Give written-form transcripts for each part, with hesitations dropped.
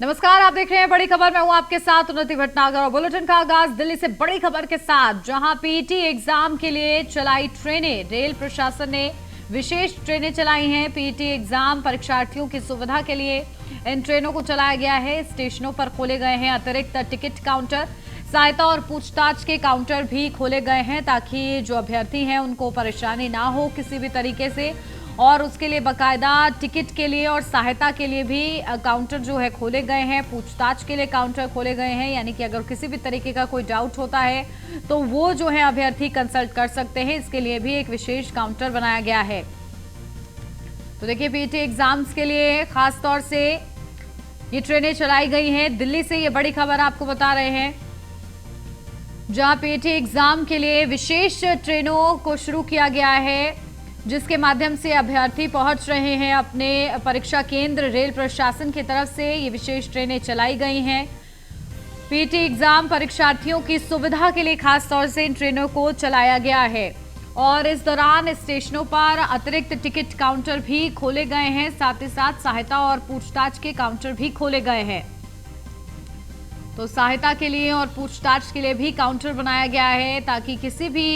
नमस्कार, आप देख रहे हैं बड़ी खबर। मैं हूं आपके साथ उन्नति भटनागर और बुलेटिन का आगाज दिल्ली से बड़ी खबर के साथ, जहां पीटी एग्जाम के लिए चलाई ट्रेनें। रेल प्रशासन ने विशेष ट्रेनें चलाई हैं पीटी एग्जाम परीक्षार्थियों की सुविधा के लिए। इन ट्रेनों को चलाया गया है। स्टेशनों पर खोले गए हैं अतिरिक्त टिकट काउंटर, सहायता और पूछताछ के काउंटर भी खोले गए हैं ताकि जो अभ्यर्थी हैं उनको परेशानी ना हो किसी भी तरीके से। और उसके लिए बकायदा टिकट के लिए और सहायता के लिए भी काउंटर जो है खोले गए हैं। पूछताछ के लिए काउंटर खोले गए हैं, यानी कि अगर किसी भी तरीके का कोई डाउट होता है तो वो जो है अभ्यर्थी कंसल्ट कर सकते हैं। इसके लिए भी एक विशेष काउंटर बनाया गया है। तो देखिए, पीटी एग्जाम्स के लिए खास तौर से ये ट्रेनें चलाई गई हैं। दिल्ली से ये बड़ी खबर आपको बता रहे हैं, जहां पीटी एग्जाम के लिए विशेष ट्रेनों को शुरू किया गया है, जिसके माध्यम से अभ्यर्थी पहुंच रहे हैं अपने परीक्षा केंद्र। रेल प्रशासन की तरफ से ये विशेष ट्रेनें चलाई गई हैं। पीटी एग्जाम परीक्षार्थियों की सुविधा के लिए खास तौर से इन ट्रेनों को चलाया गया है। और इस दौरान स्टेशनों पर अतिरिक्त टिकट काउंटर भी खोले गए हैं, साथ ही साथ सहायता और पूछताछ के काउंटर भी खोले गए हैं। तो सहायता के लिए और पूछताछ के लिए भी काउंटर बनाया गया है ताकि किसी भी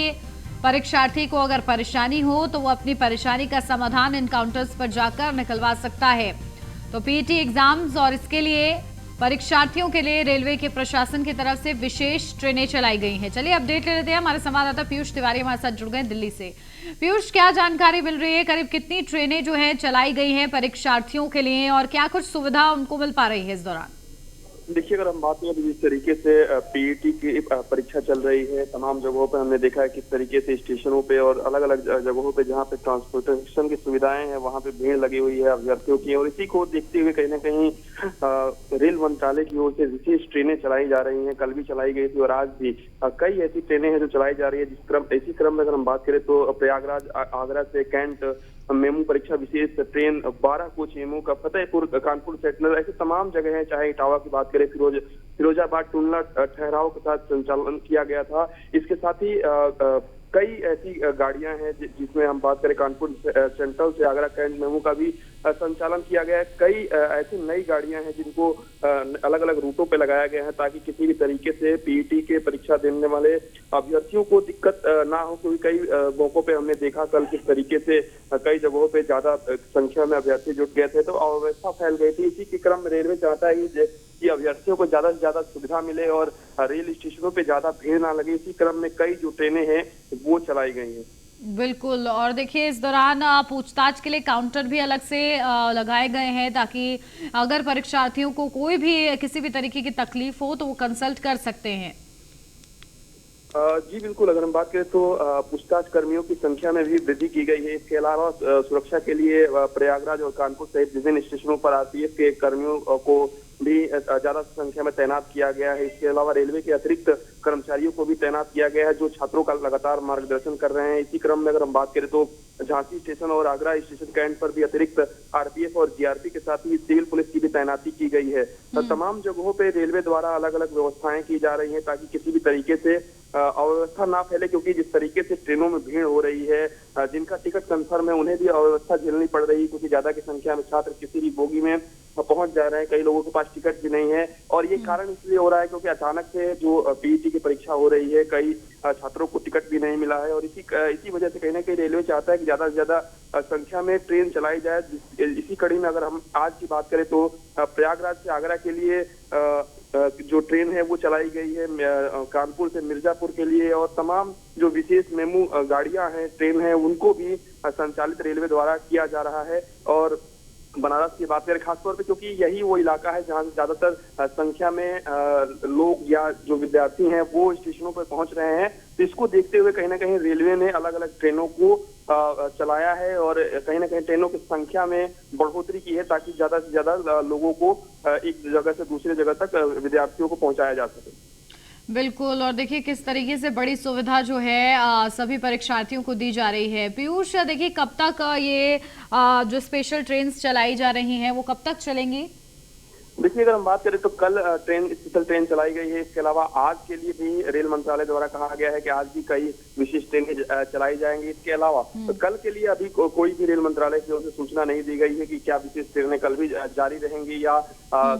परीक्षार्थी को अगर परेशानी हो तो वो अपनी परेशानी का समाधान इन काउंटर्स पर जाकर निकलवा सकता है। तो पीटी एग्जाम्स और इसके लिए परीक्षार्थियों के लिए रेलवे के प्रशासन की तरफ से विशेष ट्रेनें चलाई गई हैं। चलिए अपडेट ले लेते हैं। हमारे संवाददाता पीयूष तिवारी हमारे साथ जुड़ गए दिल्ली से। पीयूष, क्या जानकारी मिल रही है? करीब कितनी ट्रेनें जो है चलाई गई हैं परीक्षार्थियों के लिए और क्या कुछ सुविधा उनको मिल पा रही है इस दौरान? देखिए, अगर हम बात करें तो जिस तरीके से पीईटी की परीक्षा चल रही है, तमाम जगहों पे हमने देखा है किस तरीके से स्टेशनों पे और अलग अलग जगहों पे जहां पे ट्रांसपोर्टेशन की सुविधाएं हैं वहां पे भीड़ लगी हुई है अभ्यर्थियों की। और इसी को देखते हुए कहीं ना कहीं रेल मंत्रालय की ओर से विशेष ट्रेनें चलाई जा रही हैं। कल भी चलाई गई थी और आज भी कई ऐसी ट्रेनें हैं जो चलाई जा रही है। इसी क्रम में अगर हम बात करें तो प्रयागराज आगरा से कैंट मेमू परीक्षा विशेष ट्रेन 12 कोच मेमू का फतेहपुर कानपुर सेटलर, ऐसे तमाम जगह हैं। चाहे इटावा की बात करें, फिरोजाबाद टुंडला ठहराव के साथ संचालन किया गया था। इसके साथ ही कई ऐसी गाड़ियां हैं जिसमें हम बात करें कानपुर सेंट्रल से आगरा कैंट मेमू का भी संचालन किया गया है। कई ऐसी नई गाड़ियां हैं जिनको अलग अलग रूटों पे लगाया गया है ताकि किसी भी तरीके से पीईटी के परीक्षा देने वाले अभ्यर्थियों को दिक्कत ना हो। क्योंकि कई मौकों पे हमने देखा कल किस तरीके से कई जगहों पे ज्यादा संख्या में अभ्यर्थी जुट गए थे तो अव्यवस्था फैल गई थी। इसी के क्रम में रेलवे चाहता है कि अभ्यर्थियों को ज्यादा से ज्यादा सुविधा मिले और रेल स्टेशनों पे ज्यादा भीड़ ना लगे। इसी क्रम में कई जो ट्रेनें हैं वो चलाई गई हैं। बिल्कुल। और देखिए, इस दौरान पूछताछ के लिए काउंटर भी अलग से लगाए गए हैं ताकि अगर परीक्षार्थियों को कोई भी किसी भी तरीके की तकलीफ हो तो वो कंसल्ट कर सकते हैं। जी बिल्कुल, अगर हम बात करें तो पूछताछ कर्मियों की संख्या में भी वृद्धि की गई है। इसके अलावा सुरक्षा के लिए प्रयागराज और कानपुर सहित विभिन्न स्टेशनों पर आरपीएफ के कर्मियों को भी ज्यादा संख्या में तैनात किया गया है। इसके अलावा रेलवे के अतिरिक्त कर्मचारियों को भी तैनात किया गया है जो छात्रों का लगातार मार्गदर्शन कर रहे हैं। इसी क्रम में अगर हम बात करें तो झांसी स्टेशन और आगरा स्टेशन कैंट पर भी अतिरिक्त आरपीएफ और जीआरपी के साथ ही सिविल पुलिस की भी तैनाती की गई है। तमाम जगहों पे रेलवे द्वारा अलग अलग व्यवस्थाएं की जा रही हैं ताकि किसी भी तरीके से अव्यवस्था ना फैले। क्योंकि जिस तरीके से ट्रेनों में भीड़ हो रही है, जिनका टिकट कंफर्म है उन्हें भी अव्यवस्था झेलनी पड़ रही है क्योंकि ज्यादा की संख्या में छात्र किसी भी बोगी में पहुंच जा रहे हैं। कई लोगों के पास टिकट भी नहीं है और ये कारण इसलिए हो रहा है क्योंकि अचानक से जो पीईटी की परीक्षा हो रही है, कई छात्रों को टिकट भी नहीं मिला है। और इसी वजह से कहीं ना कहीं रेलवे चाहता है कि ज्यादा से ज्यादा संख्या में ट्रेन चलाई जाए। इसी कड़ी में अगर हम आज की बात करें तो प्रयागराज से आगरा के लिए जो ट्रेन है वो चलाई गई है, कानपुर से मिर्जापुर के लिए। और तमाम जो विशेष मेमू गाड़ियां हैं, ट्रेन है, उनको भी संचालित रेलवे द्वारा किया जा रहा है। और बनारस की बात करें खासतौर पे क्योंकि यही वो इलाका है जहां ज्यादातर संख्या में लोग या जो विद्यार्थी हैं वो स्टेशनों पर पहुंच रहे हैं। तो इसको देखते हुए कहीं ना कहीं रेलवे ने अलग अलग ट्रेनों को चलाया है और कहीं ना कहीं ट्रेनों की संख्या में बढ़ोतरी की है ताकि ज्यादा से ज्यादा लोगों को एक जगह से दूसरी जगह तक विद्यार्थियों को पहुंचाया जा सके। बिल्कुल। और देखिए किस तरीके से बड़ी सुविधा जो है सभी परीक्षार्थियों को दी जा रही है। पीयूष, देखिए कब तक ये जो स्पेशल ट्रेन्स चलाई जा रही हैं वो कब तक चलेंगी? देखिए, अगर हम बात करें तो कल स्पेशल ट्रेन चलाई गई है। इसके अलावा आज के लिए भी रेल मंत्रालय द्वारा कहा गया है कि आज भी कई विशेष ट्रेनें चलाई जाएंगी। इसके अलावा तो कल के लिए अभी कोई भी रेल मंत्रालय की ओर से सूचना नहीं दी गई है कि क्या विशेष ट्रेनें कल भी जारी रहेंगी या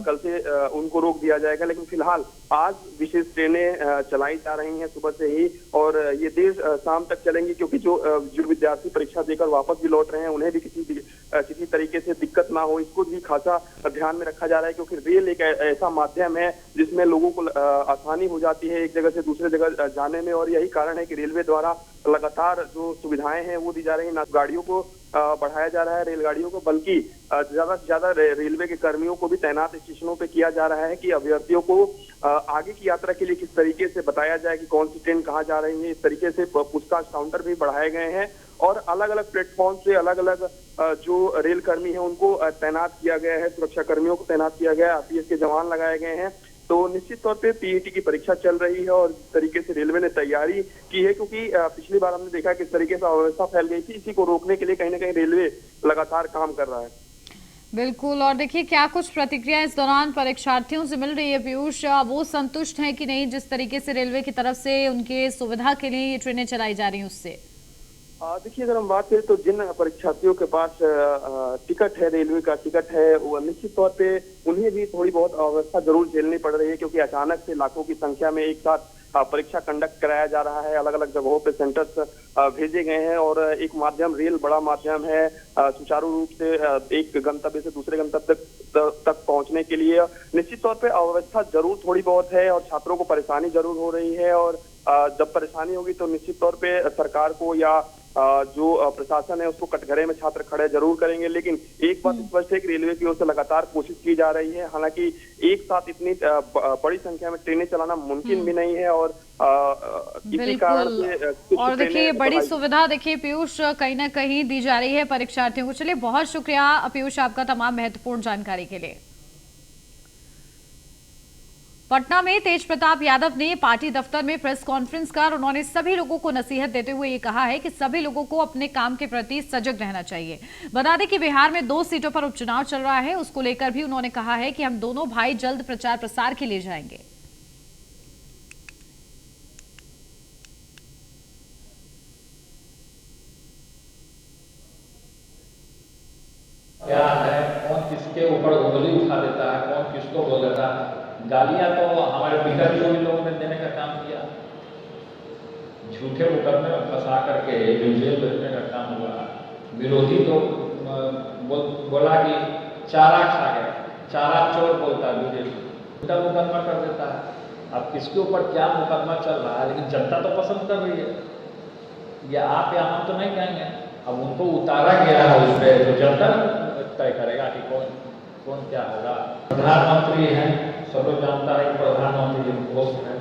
कल से उनको रोक दिया जाएगा। लेकिन फिलहाल आज विशेष ट्रेनें चलाई जा रही हैं सुबह से ही, और ये देर शाम तक चलेंगी, क्योंकि जो विद्यार्थी परीक्षा देकर वापस भी लौट रहे हैं उन्हें भी किसी तरीके से दिक्कत ना हो, इसको भी खासा ध्यान में रखा जा रहा है। क्योंकि रेल एक ऐसा माध्यम है जिसमें लोगों को आसानी हो जाती है एक जगह से दूसरे जगह जाने में, और यही कारण है कि रेलवे द्वारा लगातार जो सुविधाएं हैं वो दी जा रही है। ना गाड़ियों को बढ़ाया जा रहा है रेलगाड़ियों को, बल्कि ज्यादा से ज्यादा रेलवे के कर्मियों को भी तैनात स्टेशनों पे किया जा रहा है कि अभ्यर्थियों को आगे की यात्रा के लिए किस तरीके से बताया जाए कि कौन सी ट्रेन कहाँ जा रही है। इस तरीके से पूछताछ काउंटर भी बढ़ाए गए हैं, और अलग अलग प्लेटफॉर्म से अलग अलग जो रेल कर्मी है उनको तैनात किया गया है, सुरक्षा कर्मियों को तैनात किया गया है, आरपीएफ के जवान लगाए गए हैं। तो निश्चित तौर पे पीईटी की परीक्षा चल रही है, और इस तरीके से रेलवे ने तैयारी की है, क्योंकि पिछली बार हमने देखा किस तरीके से अव्यवस्था फैल गई थी। इसी को रोकने के लिए कहीं ना कहीं रेलवे लगातार काम कर रहा है। बिल्कुल। और देखिए, क्या कुछ प्रतिक्रिया इस दौरान परीक्षार्थियों से मिल रही है पीयूष? वो संतुष्ट हैं कि नहीं जिस तरीके से रेलवे की तरफ से उनके सुविधा के लिए ये ट्रेनें चलाई जा रही हैं उससे? देखिए, अगर हम बात करें तो जिन परीक्षार्थियों के पास टिकट है, रेलवे का टिकट है, वो निश्चित तौर पे उन्हें भी थोड़ी बहुत अवस्था जरूर झेलनी पड़ रही है, क्योंकि अचानक से लाखों की संख्या में एक साथ परीक्षा कंडक्ट कराया जा रहा है। अलग अलग जगहों पे सेंटर्स भेजे गए हैं, और एक माध्यम रेल बड़ा माध्यम है सुचारू रूप से एक गंतव्य से दूसरे गंतव्य तक पहुंचने के लिए निश्चित तौर पे अव्यवस्था जरूर थोड़ी बहुत है, और छात्रों को परेशानी जरूर हो रही है। और जब परेशानी होगी तो निश्चित तौर पे सरकार को या जो प्रशासन है उसको कटघरे में छात्र खड़े जरूर करेंगे। लेकिन एक बात स्पष्ट है कि रेलवे की ओर से लगातार कोशिश की जा रही है। हालांकि एक साथ इतनी बड़ी संख्या में ट्रेनें चलाना मुमकिन भी नहीं है, और इसी कारण से और देखिए, बड़ी सुविधा देखिए पीयूष कहीं ना कहीं दी जा रही है परीक्षार्थियों को। चलिए, बहुत शुक्रिया पीयूष आपका तमाम महत्वपूर्ण जानकारी के लिए। पटना में तेज प्रताप यादव ने पार्टी दफ्तर में प्रेस कॉन्फ्रेंस कर उन्होंने सभी लोगों को नसीहत देते हुए ये कहा है कि सभी लोगों को अपने काम के प्रति सजग रहना चाहिए। बता दें कि बिहार में 2 सीटों पर उपचुनाव चल रहा है, उसको लेकर भी उन्होंने कहा है कि हम दोनों भाई जल्द प्रचार प्रसार के लिए जाएंगे। क्या है, कौन किसके ऊपर उंगली उठा देता है, कौन किसको बोल देता है। गालियां तो हमारे पिताजी लोगों ने देने का काम किया, झूठे मुकदमे में फंसा करके जेल भेजने का काम हुआ। विरोधी तो बोला कि चारा खा गया, चारा चोर बोलता है बीजेपी, झूठा मुकदमा कर देता है। अब किसके ऊपर क्या मुकदमा चल रहा है, लेकिन जनता तो पसंद कर रही है। ये आप या हम तो नहीं कहेंगे, अब उनको उतारा गया है उस पर, तो जनता तय करेगा कि कौन क्या होगा। प्रधानमंत्री है, सब लोग जानता है कि प्रधानमंत्री पोस्ट है,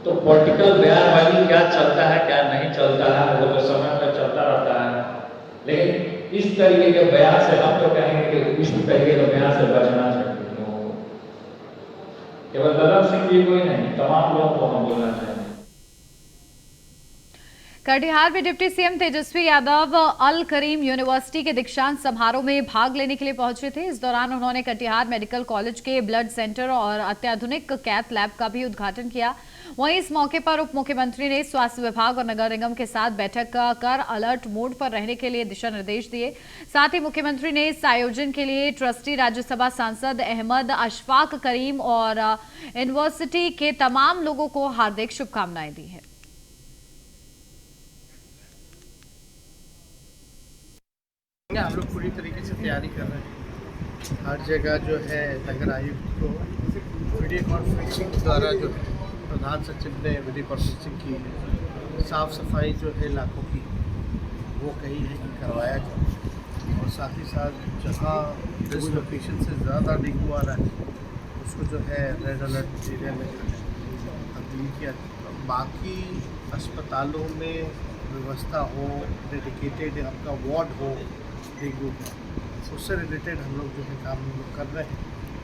तो पॉलिटिकल बयानबाजी क्या चलता है क्या नहीं चलता है वो तो समय में चलता रहता है। लेकिन इस तरीके के बयान से हम तो कहेंगे कि इस तरीके के बयान से बचना चाहिए लोगों को। केवल ददन सिंह जी को ही नहीं, तमाम लोगों को हम बोलना चाहिए। कटिहार में डिप्टी सीएम तेजस्वी यादव अल करीम यूनिवर्सिटी के दीक्षांत समारोह में भाग लेने के लिए पहुंचे थे। इस दौरान उन्होंने कटिहार मेडिकल कॉलेज के ब्लड सेंटर और अत्याधुनिक कैथ लैब का भी उद्घाटन किया। वहीं इस मौके पर उप मुख्यमंत्री ने स्वास्थ्य विभाग और नगर निगम के साथ बैठक कर अलर्ट मोड पर रहने के लिए दिशा निर्देश दिए। साथ ही मुख्यमंत्री ने इस आयोजन के लिए ट्रस्टी राज्यसभा सांसद अहमद अशफाक करीम और यूनिवर्सिटी के तमाम लोगों को हार्दिक शुभकामनाएं दी है। हम लोग पूरी तरीके से तैयारी कर रहे हैं। हर जगह जो है नगर आयुक्त को वीडियो कॉन्फ्रेंसिंग द्वारा जो है प्रधान सचिव ने वीडियो कॉन्फ्रेंसिंग की है। साफ़ सफाई जो है इलाकों की वो कही है कि करवाया जाए, और साथ ही साथ जहाँ जिस लोकेशन से ज़्यादा डेंगू आ रहा है उसको जो है रेड अलर्ट एरिया में तब्दील किया। बाकी अस्पतालों में व्यवस्था हो, डेडिकेटेड आपका वार्ड हो डेंगू का, उससे रिलेटेड हम लोग जो है काम हम लोग कर रहे हैं।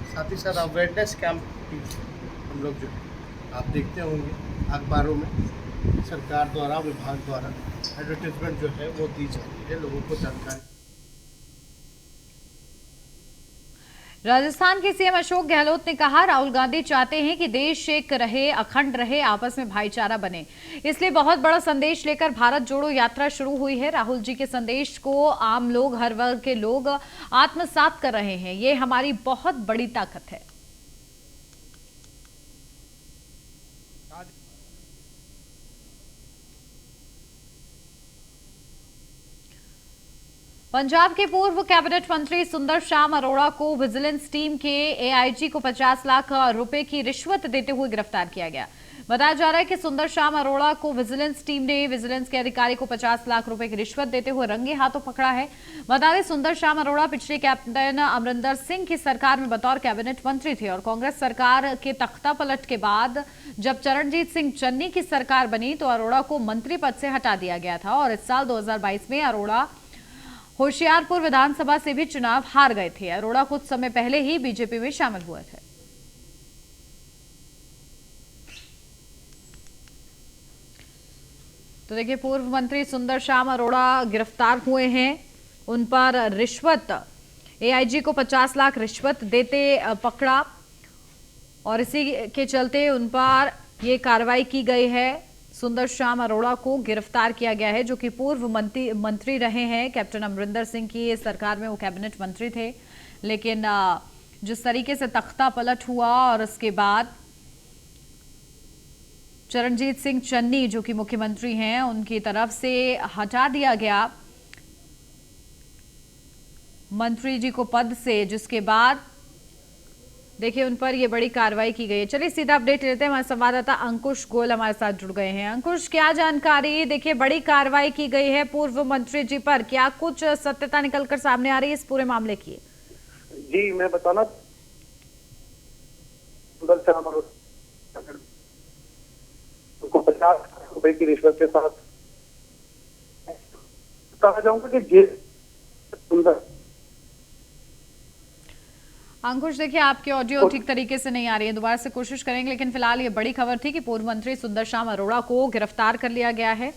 साथ ही साथ अवेयरनेस कैंप भी हम लोग जो है आप देखते होंगे अखबारों में सरकार द्वारा विभाग द्वारा एडवर्टाइजमेंट जो है वो दी जाती है लोगों को जानकारी। राजस्थान के सीएम अशोक गहलोत ने कहा, राहुल गांधी चाहते हैं कि देश एक रहे, अखंड रहे, आपस में भाईचारा बने। इसलिए बहुत बड़ा संदेश लेकर भारत जोड़ो यात्रा शुरू हुई है। राहुल जी के संदेश को आम लोग, हर वर्ग के लोग आत्मसात कर रहे हैं। ये हमारी बहुत बड़ी ताकत है। पंजाब के पूर्व कैबिनेट मंत्री सुंदर श्याम अरोड़ा को विजिलेंस टीम के एआईजी को 50 लाख रुपए की रिश्वत देते हुए गिरफ्तार किया गया। बताया जा रहा है कि सुंदर श्याम अरोड़ा को विजिलेंस टीम ने विजिलेंस के अधिकारी को 50 लाख रुपए की रिश्वत देते हुए रंगे हाथों पकड़ा है। बता दें, सुंदर श्याम अरोड़ा पिछले कैप्टन अमरिंदर सिंह की सरकार में बतौर कैबिनेट मंत्री थे और कांग्रेस सरकार के तख्ता पलट के बाद जब चरणजीत सिंह चन्नी की सरकार बनी तो अरोड़ा को मंत्री पद से हटा दिया गया था और इस साल 2022 में अरोड़ा होशियारपुर विधानसभा से भी चुनाव हार गए थे। अरोड़ा कुछ समय पहले ही बीजेपी में शामिल हुए थे। तो देखिए, पूर्व मंत्री सुंदर श्याम अरोड़ा गिरफ्तार हुए हैं। उन पर रिश्वत, एआईजी को 50 लाख रिश्वत देते पकड़ा और इसी के चलते उन पर यह कार्रवाई की गई है। सुंदर श्याम अरोड़ा को गिरफ्तार किया गया है, जो कि पूर्व मंत्री रहे हैं। कैप्टन अमरिंदर सिंह की सरकार में वो कैबिनेट मंत्री थे, लेकिन जिस तरीके से तख्ता पलट हुआ और उसके बाद चरणजीत सिंह चन्नी जो कि मुख्यमंत्री हैं, उनकी तरफ से हटा दिया गया मंत्री जी को पद से, जिसके बाद देखिए उन पर यह बड़ी कार्रवाई की गई है। चलिए सीधा अपडेट लेते हैं। हमारे संवाददाता अंकुश गोयल हमारे साथ जुड़ गए हैं। अंकुश, क्या जानकारी? देखिए, बड़ी कार्रवाई की गई है पूर्व मंत्री जी पर, क्या कुछ सत्यता निकलकर सामने आ रही है इस पूरे मामले की? जी, मैं बताना को 50 लाख रुपए की रिश्वत के साथ कहा जाऊंगा कि ये सुंदर। अंकुश, देखिए आपकी ऑडियो ठीक तरीके से नहीं आ रही है, दोबारा से कोशिश करेंगे। लेकिन फिलहाल ये बड़ी खबर थी कि पूर्व मंत्री सुंदर श्याम अरोड़ा को गिरफ्तार कर लिया गया है।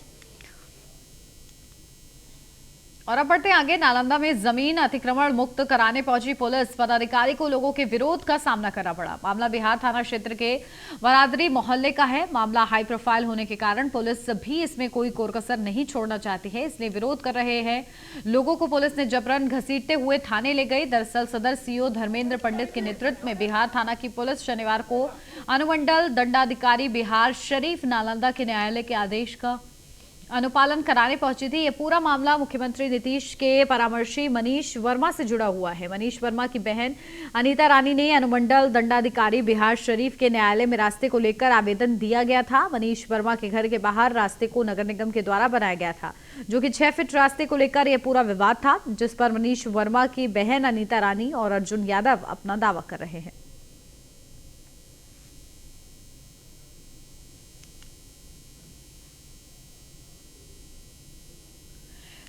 और अब बढ़ते आगे। नालंदा में जमीन अतिक्रमण मुक्त कराने पहुंची पुलिस पदाधिकारी को लोगों के विरोध का सामना करना पड़ा। मामला बिहार थाना क्षेत्र के वरादरी मोहल्ले का है। मामला हाई प्रोफाइल होने के कारण पुलिस भी इसमें कोई कोरकसर नहीं छोड़ना चाहती है, इसलिए विरोध कर रहे हैं लोगों को पुलिस ने जबरन घसीटते हुए थाने ले गई। दरअसल सदर सीओ धर्मेंद्र पंडित के नेतृत्व में बिहार थाना की पुलिस शनिवार को अनुमंडल दंडाधिकारी बिहार शरीफ नालंदा के न्यायालय के आदेश का अनुपालन कराने पहुंची थी। यह पूरा मामला मुख्यमंत्री नीतीश के परामर्शी मनीष वर्मा से जुड़ा हुआ है। मनीष वर्मा की बहन अनीता रानी ने अनुमंडल दंडाधिकारी बिहार शरीफ के न्यायालय में रास्ते को लेकर आवेदन दिया गया था। मनीष वर्मा के घर के बाहर रास्ते को नगर निगम के द्वारा बनाया गया था, जो कि 6 फीट रास्ते को लेकर यह पूरा विवाद था, जिस पर मनीष वर्मा की बहन अनीता रानी और अर्जुन यादव अपना दावा कर रहे हैं।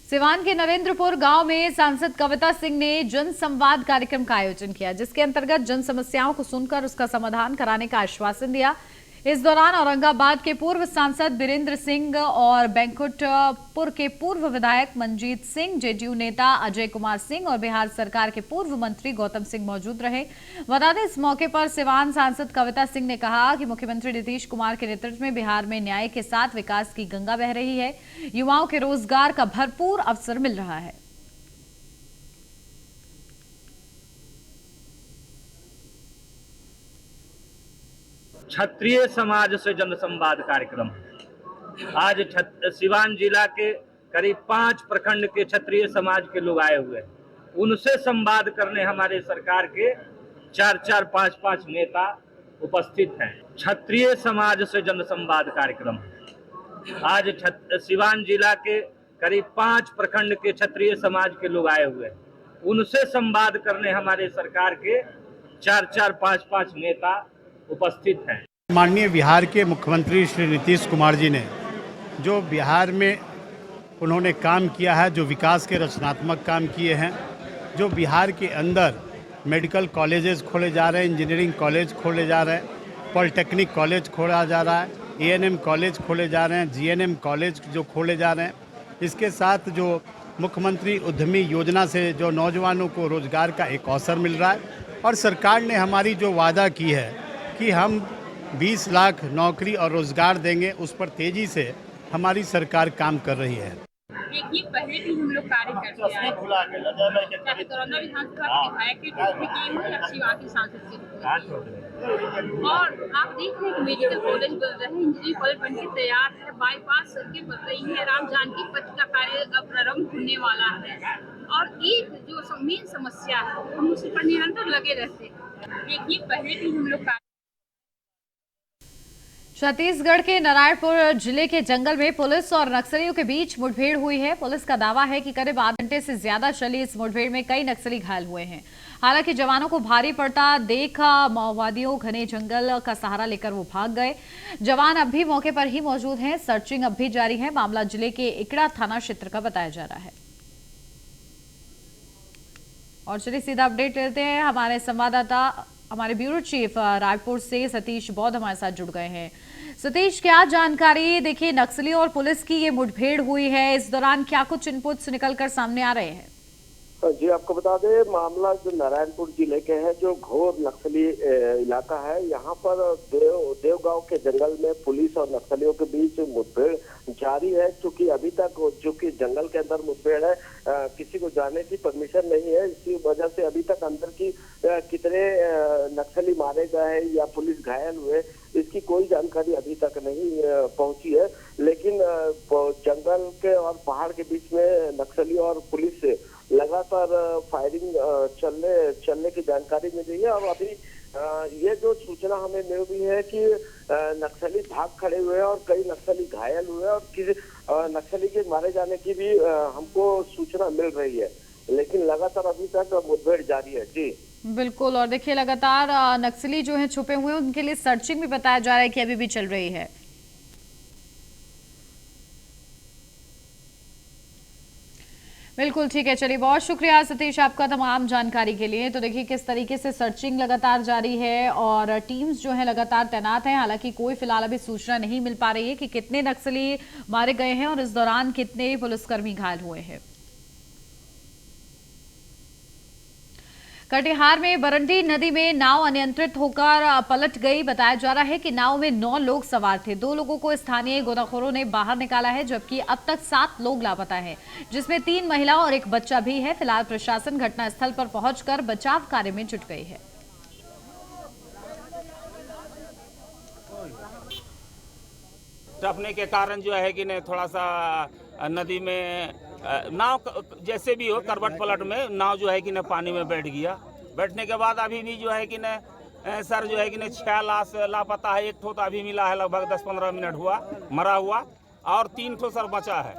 सिवान के नरेंद्रपुर गांव में सांसद कविता सिंह ने जन संवाद कार्यक्रम का आयोजन किया, जिसके अंतर्गत जन समस्याओं को सुनकर उसका समाधान कराने का आश्वासन दिया। इस दौरान औरंगाबाद के पूर्व सांसद बीरेंद्र सिंह और बैंकुटपुर के पूर्व विधायक मंजीत सिंह, जेडीयू नेता अजय कुमार सिंह और बिहार सरकार के पूर्व मंत्री गौतम सिंह मौजूद रहे। बता दें, इस मौके पर सिवान सांसद कविता सिंह ने कहा कि मुख्यमंत्री नीतीश कुमार के नेतृत्व में बिहार में न्याय के साथ विकास की गंगा बह रही है। युवाओं के रोजगार का भरपूर अवसर मिल रहा है। क्षत्रिय समाज से जनसंवाद कार्यक्रम आज सिवान जिला के करीब 5 प्रखंड के क्षत्रिय समाज के लोग आए हुए हैं। उनसे संवाद करने हमारे सरकार के 4-4, 5-5 नेता उपस्थित हैं। क्षत्रिय समाज से जनसंवाद कार्यक्रम आज सिवान जिला के करीब 5 प्रखंड के क्षत्रिय समाज के लोग आए हुए हैं। उनसे संवाद करने हमारे सरकार के 4-4, 5-5 नेता उपस्थित हैं। माननीय बिहार के मुख्यमंत्री श्री नीतीश कुमार जी ने जो बिहार में उन्होंने काम किया है, जो विकास के रचनात्मक काम किए हैं, जो बिहार के अंदर मेडिकल कॉलेजेस खोले जा रहे हैं, इंजीनियरिंग कॉलेज खोले जा रहे हैं, पॉलिटेक्निक कॉलेज खोला जा रहा है, एएनएम कॉलेज खोले जा रहे हैं, जीएनएम कॉलेज जो खोले जा रहे हैं, इसके साथ जो मुख्यमंत्री उद्यमी योजना से जो नौजवानों को रोजगार का एक अवसर मिल रहा है, और सरकार ने हमारी जो वादा की है कि हम 20 लाख नौकरी और रोज़गार देंगे, उस पर तेज़ी से हमारी सरकार काम कर रही है। देखिए, पहले भी हम लोग कार्य करते आए हैं, चाहे दरौंदा विधानसभा के विधायक के रूप में किए हों या शिवा के सांसद के रूप में किए हों। और आप देख रहे हैं कि मेडिकल कॉलेज बन रहे हैं, इंजीनियरिंग कॉलेज बनके तैयार है, बाईपास सड़कें बन रही है, राम जानकी पथ का कार्य अब प्रारंभ होने वाला है। और एक जो मेन समस्या है, हम उसी पर निरंतर लगे रहते हैं। देखिए, पहले भी हम लोग छत्तीसगढ़ के नारायणपुर जिले के जंगल में पुलिस और नक्सलियों के बीच मुठभेड़ हुई है। पुलिस का दावा है कि करीब आधे घंटे से ज्यादा चली इस मुठभेड़ में कई नक्सली घायल हुए हैं। हालांकि जवानों को भारी पड़ता देख माओवादियों घने जंगल का सहारा लेकर वो भाग गए। जवान अब भी मौके पर ही मौजूद हैं। सर्चिंग अब भी जारी है। मामला जिले के इकड़ा थाना क्षेत्र का बताया जा रहा है। और चलिए सीधा अपडेट लेते हैं। हमारे संवाददाता, हमारे ब्यूरो चीफ रायपुर से सतीश बौद्ध हमारे साथ जुड़ गए हैं। सतीश, क्या जानकारी? देखिए, नक्सलियों और पुलिस की ये मुठभेड़ हुई है, इस दौरान क्या कुछ इनपुट्स निकलकर सामने आ रहे हैं? जी, आपको बता दें, मामला जो नारायणपुर जिले के है, जो घोर नक्सली इलाका है, यहाँ पर देवगांव के जंगल में पुलिस और नक्सलियों के बीच मुठभेड़ जारी है। क्योंकि अभी तक जो कि जंगल के अंदर मुठभेड़ है, किसी को जाने की परमिशन नहीं है। इसी वजह से अभी तक अंदर की कितने नक्सली मारे गए या पुलिस घायल हुए, इसकी कोई जानकारी अभी तक नहीं पहुंची है। लेकिन जंगल के और पहाड़ के बीच में नक्सलियों और पुलिस से लगातार फायरिंग चलने की जानकारी मिल रही है। और अभी ये जो सूचना हमें मिल रही है कि नक्सली भाग खड़े हुए हैं और कई नक्सली घायल हुए और किसी नक्सली के मारे जाने की भी हमको सूचना मिल रही है। लेकिन लगातार अभी तक मुठभेड़ जारी है। जी बिल्कुल। और देखिए, लगातार नक्सली जो है छुपे हुए हैं, उनके लिए सर्चिंग भी बताया जा रहा है कि अभी भी चल रही है। बिल्कुल ठीक है। चलिए, बहुत शुक्रिया सतीश आपका तमाम जानकारी के लिए। तो देखिए किस तरीके से सर्चिंग लगातार जारी है और टीम्स जो है लगातार तैनात हैं। हालांकि कोई फिलहाल अभी सूचना नहीं मिल पा रही है कि कितने नक्सली मारे गए हैं और इस दौरान कितने पुलिसकर्मी घायल हुए हैं। कटिहार में बरंडी नदी में नाव अनियंत्रित होकर पलट गई। बताया जा रहा है कि नाव में 9 लोग सवार थे। 2 लोगों को स्थानीय गोताखोरों ने बाहर निकाला है, जबकि अब तक 7 लोग लापता हैं, जिसमें 3 महिला और 1 बच्चा भी है। फिलहाल प्रशासन घटनास्थल पर पहुंचकर बचाव कार्य में जुट गई है। टपने के कारण जो है कि ने थोड़ा सा नदी में नाव जैसे भी हो करवट पलट में नाव जो है कि न पानी में बैठ गया। बैठने के बाद अभी भी जो है कि न सर जो है कि न 6 लाश लापता है। 1 ठो तो अभी मिला है, लगभग 10-15 मिनट हुआ मरा हुआ, और 3 ठो सर बचा है।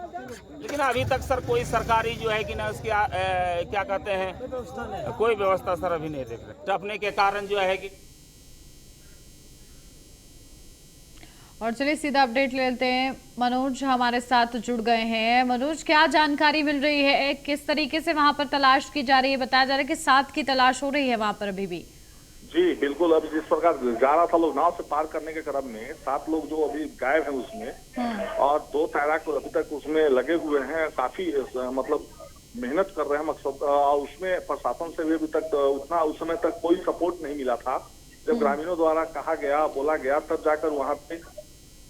लेकिन अभी तक सर कोई सरकारी जो है कि न उसकी क्या कहते हैं, कोई व्यवस्था सर अभी नहीं देख रहे। टपने के कारण जो है कि और चलिए सीधा अपडेट ले लेते हैं। मनोज हमारे साथ जुड़ गए हैं। मनोज, क्या जानकारी मिल रही है? किस तरीके से वहां पर तलाश की जा रही है? बताया जा रहा है कि 7 की तलाश हो रही है वहां पर अभी भी। जी बिल्कुल। अभी जिस प्रकार 11 था लोग नाव से पार करने के क्रम में 7 लोग जो अभी गायब हैं उसमें, और 2 तैराक अभी तक उसमें लगे हुए हैं। काफी मतलब मेहनत कर रहे हैं मकसद। उसमें प्रशासन से भी अभी तक उतना उस समय तक कोई सपोर्ट नहीं मिला था। जब ग्रामीणों द्वारा कहा गया, बोला गया, तब जाकर वहाँ पे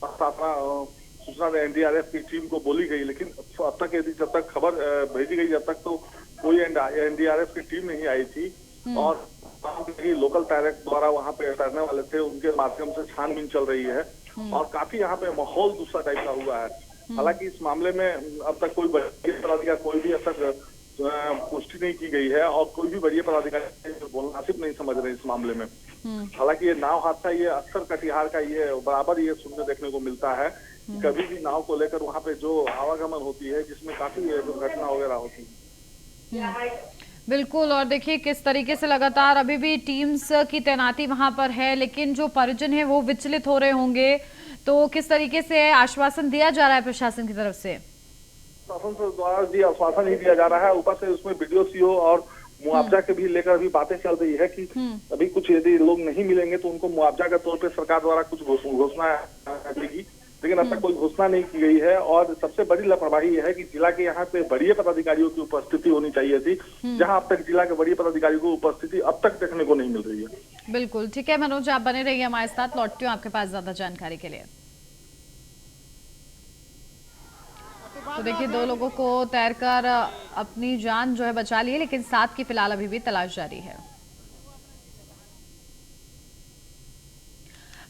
सूचना एनडीआरएफ की टीम को बोली गई। लेकिन अब तक यदि जब तक खबर भेजी गई, जब तक तो कोई एनडीआरएफ की टीम नहीं आई थी। और लोकल तैराक द्वारा वहाँ पे तैरने वाले थे, उनके माध्यम से छानबीन चल रही है। और काफी यहाँ पे माहौल दूसरा टाइप का हुआ है। हालांकि इस मामले में अब तक कोई बड़े पदाधिकारी कोई भी अब तक पुष्टि नहीं की गई है, और कोई भी बड़े पदाधिकारी मुनासिब नहीं समझ रहे इस मामले में। हालांकि ये नाव हादसा ये अक्सर कटिहार का ये बराबर ये सुनने देखने को मिलता है। कभी भी नाव को लेकर वहाँ पे जो आवागमन होती है, जिसमें काफी दुर्घटना वगैरह होती है। बिल्कुल। और देखिए किस तरीके से लगातार अभी भी टीम्स की तैनाती वहां पर है, लेकिन जो परिजन है वो विचलित हो रहे होंगे। तो किस तरीके से आश्वासन दिया जा रहा है प्रशासन की तरफ से? प्रशासन द्वारा जी आश्वासन ही दिया जा रहा है। ऊपर से उसमें वीडियो सीओ और मुआवजा के भी लेकर अभी बातें चल रही है कि अभी कुछ यदि लोग नहीं मिलेंगे तो उनको मुआवजा के तौर पे सरकार द्वारा कुछ घोषणा देगी। लेकिन अब तक कोई घोषणा नहीं की गई है। और सबसे बड़ी लापरवाही यह है कि जिला के यहाँ पे वरीय पदाधिकारियों की उपस्थिति होनी चाहिए थी, जहां अब तक जिला के वरीय पदाधिकारियों की उपस्थिति अब तक देखने को नहीं मिल रही है। बिल्कुल ठीक है मनोज, आप बने रहिए हमारे साथ, लौटती हूँ आपके पास ज्यादा जानकारी के लिए। तो देखिए 2 लोगों को तैरकर अपनी जान जो है बचा ली है, लेकिन 7 की फिलहाल अभी भी तलाश जारी है।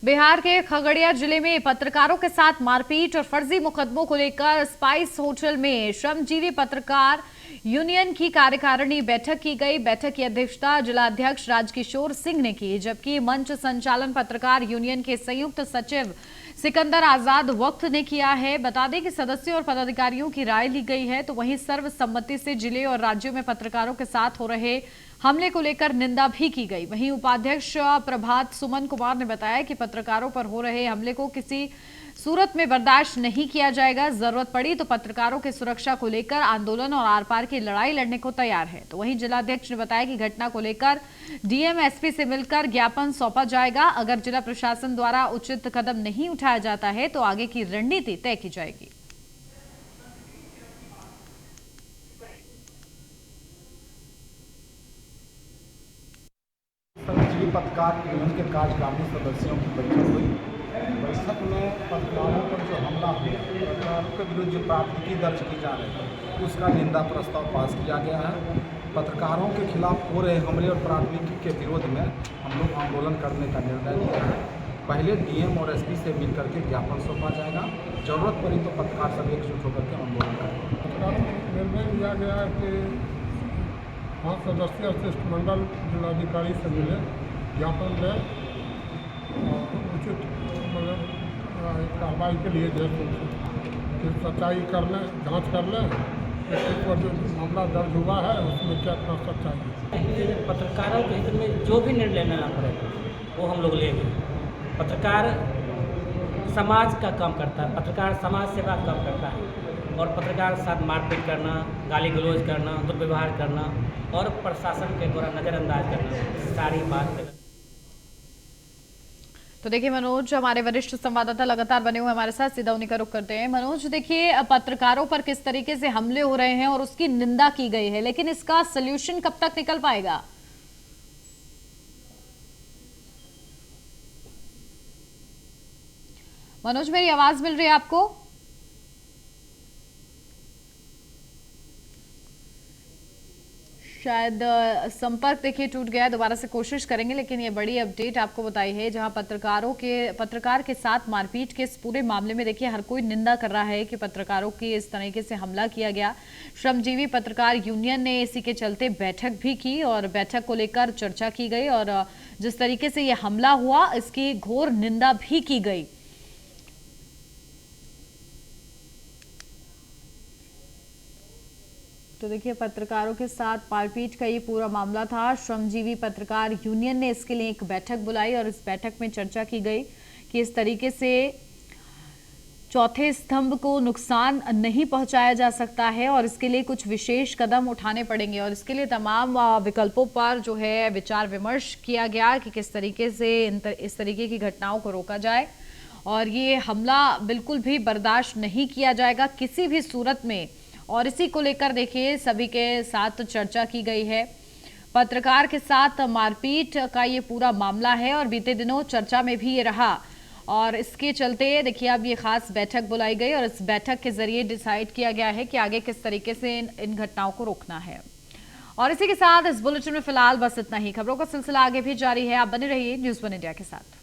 बिहार के खगड़िया जिले में पत्रकारों के साथ मारपीट और फर्जी मुकदमों को लेकर स्पाइस होटल में श्रमजीवी पत्रकार यूनियन की कार्यकारिणी बैठक की गई। बैठक की अध्यक्षता जिलाध्यक्ष राजकिशोर सिंह ने की, जबकि मंच संचालन पत्रकार यूनियन के संयुक्त सचिव सिकंदर आजाद वक्त ने किया है। बता दें कि सदस्यों और पदाधिकारियों की राय ली गई है, तो वहीं सर्वसम्मति से जिले और राज्यों में पत्रकारों के साथ हो रहे हमले को लेकर निंदा भी की गई। वहीं उपाध्यक्ष प्रभात सुमन कुमार ने बताया कि पत्रकारों पर हो रहे हमले को किसी सूरत में बर्दाश्त नहीं किया जाएगा, जरूरत पड़ी तो पत्रकारों की सुरक्षा को लेकर आंदोलन और आर पार की लड़ाई लड़ने को तैयार है। तो वहीं जिलाध्यक्ष ने बताया कि घटना को लेकर डीएम एसपी से मिलकर ज्ञापन सौंपा जाएगा। अगर जिला प्रशासन द्वारा उचित कदम नहीं उठाया जाता है तो आगे की रणनीति तय की जाएगी। श्रमजीवी पत्रकार यूनियन के कार्यकारिणी सदस्यों की बैठक हुई। बैठक में पत्रकारों पर जो हमला हुआ, पत्रकारों के विरुद्ध जो प्राथमिकी दर्ज की जा रही है उसका निंदा प्रस्ताव पास किया गया है। पत्रकारों के खिलाफ हो रहे हमले और प्राथमिकी के विरोध में हम लोग आंदोलन करने का निर्णय लिया है। पहले डीएम और एसपी से मिल करके ज्ञापन सौंपा जाएगा, जरूरत पड़ी तो पत्रकार सब एकजुट होकर के आंदोलन करेंगे। पत्रकारों को निर्णय लिया गया है कि 5 सदस्यीय शिष्टमंडल जिलाधिकारी से मिले, ज्ञापन दें और उचित मतलब कार्रवाई के लिए दें, फिर सच्चाई कर लें, जांच कर लें इस पर जो मामला दर्ज हुआ है उसमें क्या सच्चाई है। पत्रकारों के हित में जो भी निर्णय लेना पड़ेगा वो हम लोग लेंगे। पत्रकार समाज का काम करता है, पत्रकार समाज सेवा का काम करता है और पत्रकार के साथ मारपीट करना, गाली गलौज करना, दुर्व्यवहार करना और प्रशासन के द्वारा नज़रअंदाज करना, सारी बात गलत। तो देखिए मनोज, हमारे वरिष्ठ संवाददाता लगातार बने हुए हमारे साथ, सीधा उन्हीं का रुख करते हैं। मनोज देखिए पत्रकारों पर किस तरीके से हमले हो रहे हैं और उसकी निंदा की गई है, लेकिन इसका सलूशन कब तक निकल पाएगा? मनोज मेरी आवाज मिल रही है आपको? शायद संपर्क देखिए टूट गया, दोबारा से कोशिश करेंगे। लेकिन ये बड़ी अपडेट आपको बताई है, जहां पत्रकार के साथ मारपीट के इस पूरे मामले में देखिए हर कोई निंदा कर रहा है कि पत्रकारों की इस तरीके से हमला किया गया। श्रमजीवी पत्रकार यूनियन ने इसी के चलते बैठक भी की और बैठक को लेकर चर्चा की गई और जिस तरीके से ये हमला हुआ इसकी घोर निंदा भी की गई। तो देखिए पत्रकारों के साथ मारपीट का ये पूरा मामला था। श्रमजीवी पत्रकार यूनियन ने इसके लिए एक बैठक बुलाई और इस बैठक में चर्चा की गई कि इस तरीके से चौथे स्तंभ को नुकसान नहीं पहुंचाया जा सकता है और इसके लिए कुछ विशेष कदम उठाने पड़ेंगे और इसके लिए तमाम विकल्पों पर जो है विचार विमर्श किया गया कि किस तरीके से इस तरीके की घटनाओं को रोका जाए और ये हमला बिल्कुल भी बर्दाश्त नहीं किया जाएगा किसी भी सूरत में। और इसी को लेकर देखिए सभी के साथ चर्चा की गई है। पत्रकार के साथ मारपीट का ये पूरा मामला है और बीते दिनों चर्चा में भी ये रहा और इसके चलते देखिए अब ये खास बैठक बुलाई गई और इस बैठक के जरिए डिसाइड किया गया है कि आगे किस तरीके से इन घटनाओं को रोकना है। और इसी के साथ इस बुलेटिन में फिलहाल बस इतना ही। खबरों का सिलसिला आगे भी जारी है, आप बने रहिए न्यूज़ वन इंडिया के साथ।